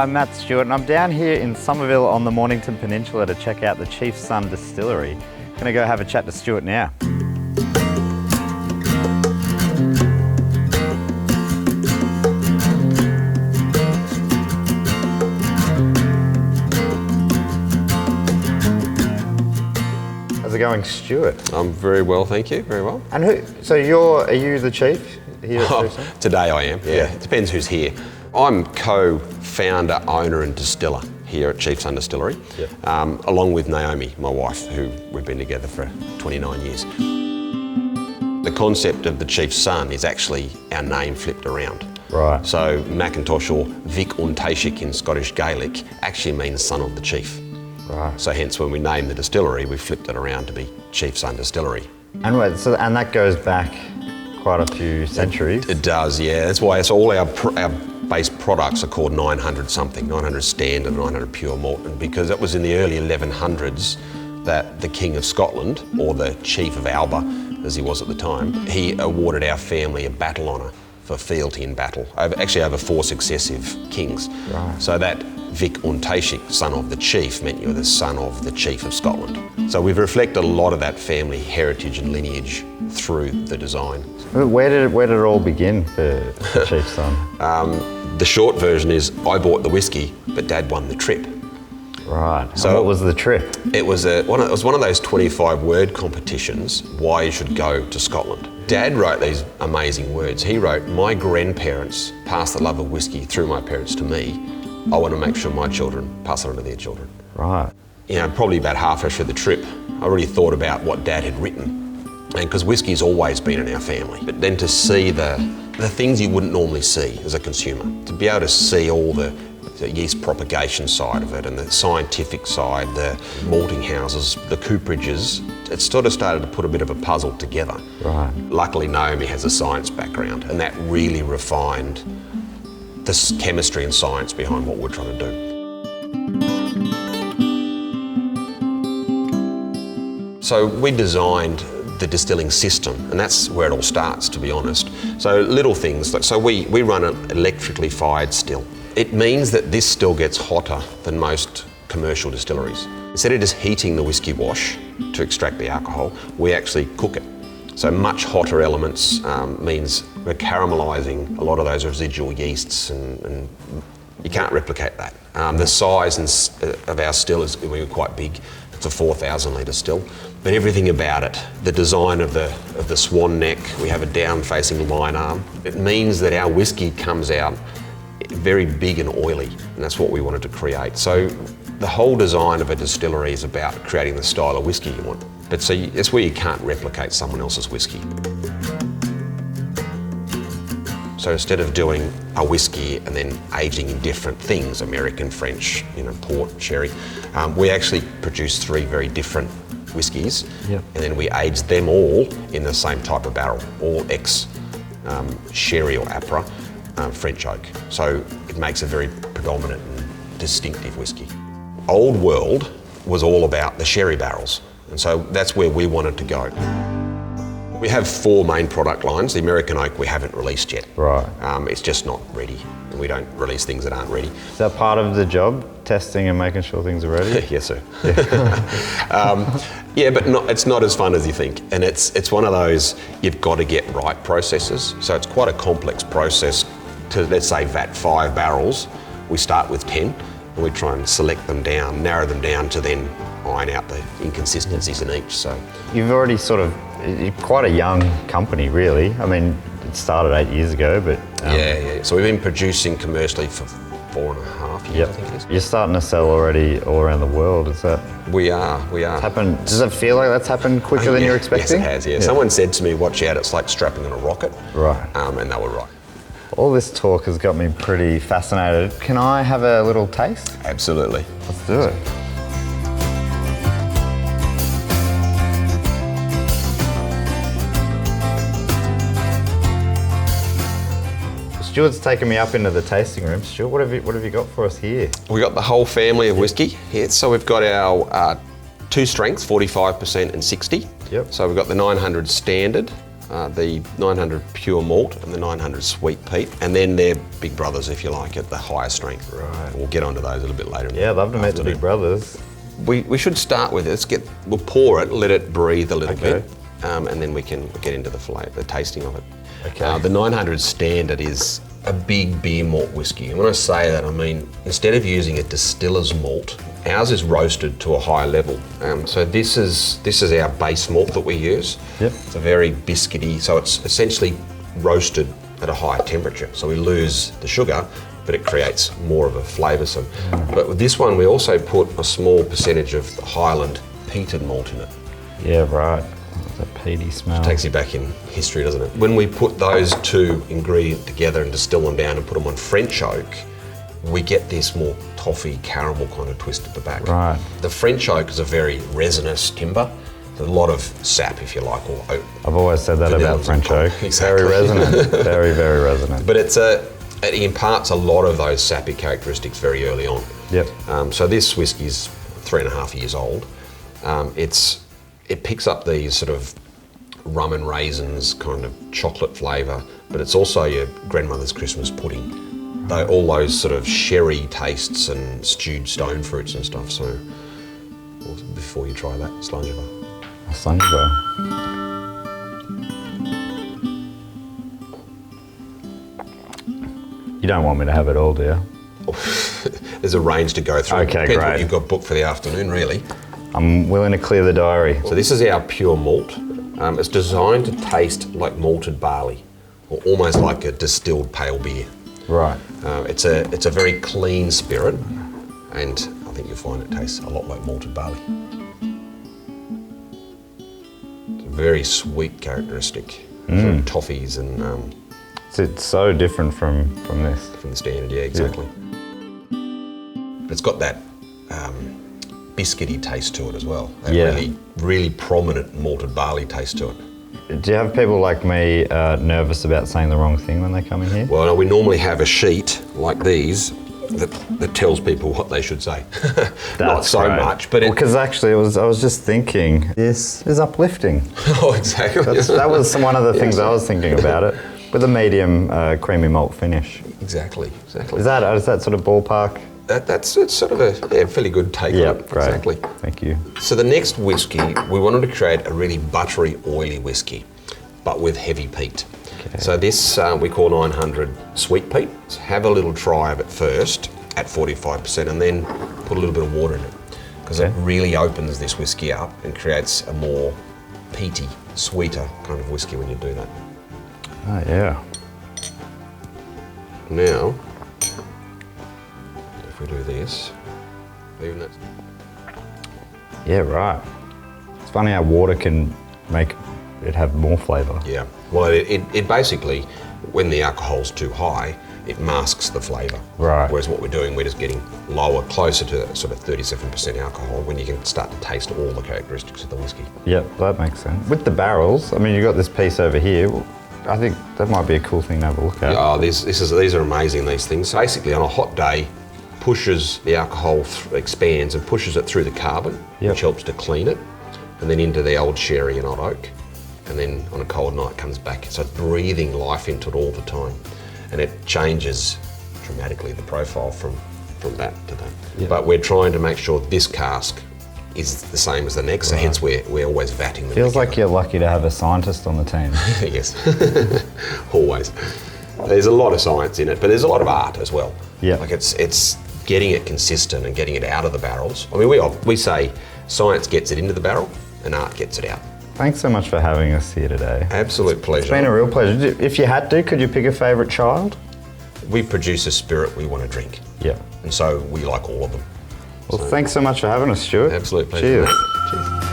I'm Matt Stewart and I'm down here in Somerville on the Mornington Peninsula to check out the Chief's Son Distillery. Gonna go have a chat to Stewart now. How's it going, Stewart? I'm very well, thank you, very well. And are you the chief here at Chief's Son? Today I am, yeah. It depends who's here. I'm co-founder, owner and distiller here at Chief's Son Distillery, along with Naomi, my wife, who we've been together for 29 years. The concept of the Chief's Son is actually our name flipped around. Right. So Macintosh, or Vic Untaishik in Scottish Gaelic, actually means son of the chief. Right. So hence when we named the distillery, we flipped it around to be Chief's Son Distillery. And that goes back quite a few centuries. It does, yeah. That's why it's all our base products are called 900 something, 900 standard, 900 pure malt, and because it was in the early 1100s that the King of Scotland, or the Chief of Alba, as he was at the time, he awarded our family a battle honour for fealty in battle, over 4 successive kings. Right. So that Vic Untaishik, son of the chief, meant you were the son of the Chief of Scotland. So we've reflected a lot of that family heritage and lineage through the design. Where did it all begin for Chief's Son? The short version is I bought the whiskey, but Dad won the trip. Right. So and what was the trip? It was one of those 25-word competitions, why you should go to Scotland. Dad wrote these amazing words. He wrote, "My grandparents passed the love of whiskey through my parents to me. I want to make sure my children pass it on to their children." Right. You know, probably about halfway through the trip, I already thought about what Dad had written. And because whiskey's always been in our family. But then to see the things you wouldn't normally see as a consumer, to be able to see all the yeast propagation side of it and the scientific side, the malting houses, the cooperages, it sort of started to put a bit of a puzzle together. Right. Luckily, Naomi has a science background, and that really refined the chemistry and science behind what we're trying to do. So we designed the distilling system, and that's where it all starts, to be honest. So little things, so we run an electrically fired still. It means that this still gets hotter than most commercial distilleries. Instead of just heating the whiskey wash to extract the alcohol, we actually cook it. So much hotter elements means we're caramelising a lot of those residual yeasts, and you can't replicate that. The size of our still is quite big. It's a 4,000 litre still, but everything about it, the design of the swan neck, we have a down-facing line arm. It means that our whiskey comes out very big and oily, and that's what we wanted to create. So the whole design of a distillery is about creating the style of whiskey you want. But so it's where you can't replicate someone else's whiskey. So instead of doing a whiskey and then aging in different things, American, French, port, sherry, we actually produce 3 very different whiskies, and then we age them all in the same type of barrel, all sherry or Apra, French oak. So it makes a very predominant and distinctive whiskey. Old world was all about the sherry barrels, and so that's where we wanted to go. We have 4 main product lines. The American oak we haven't released yet. Right. It's just not ready, and we don't release things that aren't ready. Is that part of the job, testing and making sure things are ready? Yes, sir. Yeah, but it's not as fun as you think, and it's one of those you've got to get right processes. So it's quite a complex process to, let's say, vat 5 barrels. We start with 10, and we try and select them down, narrow them down to then iron out the inconsistencies in each. So you've already you're quite a young company, really. I mean, it started 8 years ago, but... Yeah. So we've been producing commercially for 4.5 years, I think it is. You're starting to sell already all around the world, is that? We are. Does it feel like that's happened quicker than you're expecting? Yes, it has, yeah. Someone said to me, watch out, it's like strapping on a rocket. Right. And they were right. All this talk has got me pretty fascinated. Can I have a little taste? Absolutely. Let's do it. Stuart's taken me up into the tasting room. Stuart, what have you got for us here? We got the whole family of whiskey here. So we've got our two strengths, 45% and 60. Yep. So we've got the 900 standard, the 900 pure malt, and the 900 sweet peat, and then they're big brothers, if you like, at the higher strength. Right. We'll get onto those a little bit later. Yeah, I'd love to meet the big brothers. We should start with it. We'll pour it, let it breathe a little Okay. bit, and then we can get into the tasting of it. Okay. The 900 standard is a big beer malt whiskey. And when I say that, I mean, instead of using a distiller's malt, ours is roasted to a high level. So this is our base malt that we use. Yep. It's a very biscuity, so it's essentially roasted at a higher temperature. So we lose the sugar, but it creates more of a flavoursome. But with this one, we also put a small percentage of the Highland peated malt in it. Yeah, right. That peaty smell. Takes you back in history, doesn't it? When we put those two ingredients together and distill them down and put them on French oak, we get this more toffee caramel kind of twist at the back. Right. The French oak is a very resinous timber. There's a lot of sap, if you like, or oak. I've always said that about French oak. Exactly. Very resonant. Very, very resonant. But it imparts a lot of those sappy characteristics very early on. Yep. So this whiskey's 3.5 years old. It picks up these sort of rum and raisins kind of chocolate flavour, but it's also your grandmother's Christmas pudding. All those sort of sherry tastes and stewed stone fruits and stuff. So before you try that, Slungever. Slungever. You don't want me to have it all, do you? There's a range to go through. Okay, Depends great. what you've got booked for the afternoon, really. I'm willing to clear the diary. So this is our pure malt. It's designed to taste like malted barley, or almost like a distilled pale beer. Right. It's a very clean spirit, and I think you'll find it tastes a lot like malted barley. It's a very sweet characteristic. Sort of toffees and It's so different from this. from the standard, yeah, exactly. But it's got that biscuity taste to it as well. That really prominent malted barley taste to it. Do you have people like me nervous about saying the wrong thing when they come in here? Well, no, we normally have a sheet like these that tells people what they should say. Not so much, but because actually, I was just thinking this is uplifting. Oh, exactly. That was one of the things I was thinking about it, with a medium creamy malt finish. Exactly. Is that sort of ballpark? It's sort of a fairly good take on it. Great. Exactly. Thank you. So the next whiskey, we wanted to create a really buttery, oily whiskey, but with heavy peat. Okay. So this we call 900 sweet peat. So have a little try of it first at 45%, and then put a little bit of water in it, because it really opens this whiskey up and creates a more peaty, sweeter kind of whiskey when you do that. Oh yeah. Now, if we do this, even that. Yeah, right. It's funny how water can make it have more flavour. Yeah. Well, it basically, when the alcohol's too high, it masks the flavour. Right. Whereas what we're doing, we're just getting lower, closer to that sort of 37% alcohol, when you can start to taste all the characteristics of the whiskey. Yep, that makes sense. With the barrels, I mean, you've got this piece over here. I think that might be a cool thing to have a look at. Oh, these are amazing, these things. Basically, on a hot day, pushes the alcohol, expands and pushes it through the carbon, which helps to clean it, and then into the old sherry and old oak. And then on a cold night comes back. So it's breathing life into it all the time. And it changes dramatically the profile from that to that. Yep. But we're trying to make sure this cask is the same as the next, so hence we're always vatting them. Feels like you're lucky to have a scientist on the team. Yes, always. There's a lot of science in it, but there's a lot of art as well. Yeah. Like it's getting it consistent and getting it out of the barrels. I mean, we say science gets it into the barrel and art gets it out. Thanks so much for having us here today. Absolute pleasure. It's been a real pleasure. If you had to, could you pick a favourite child? We produce a spirit we want to drink. Yeah. And so we like all of them. Well, thanks so much for having us, Stuart. Absolute pleasure. Cheers. Mate. Cheers.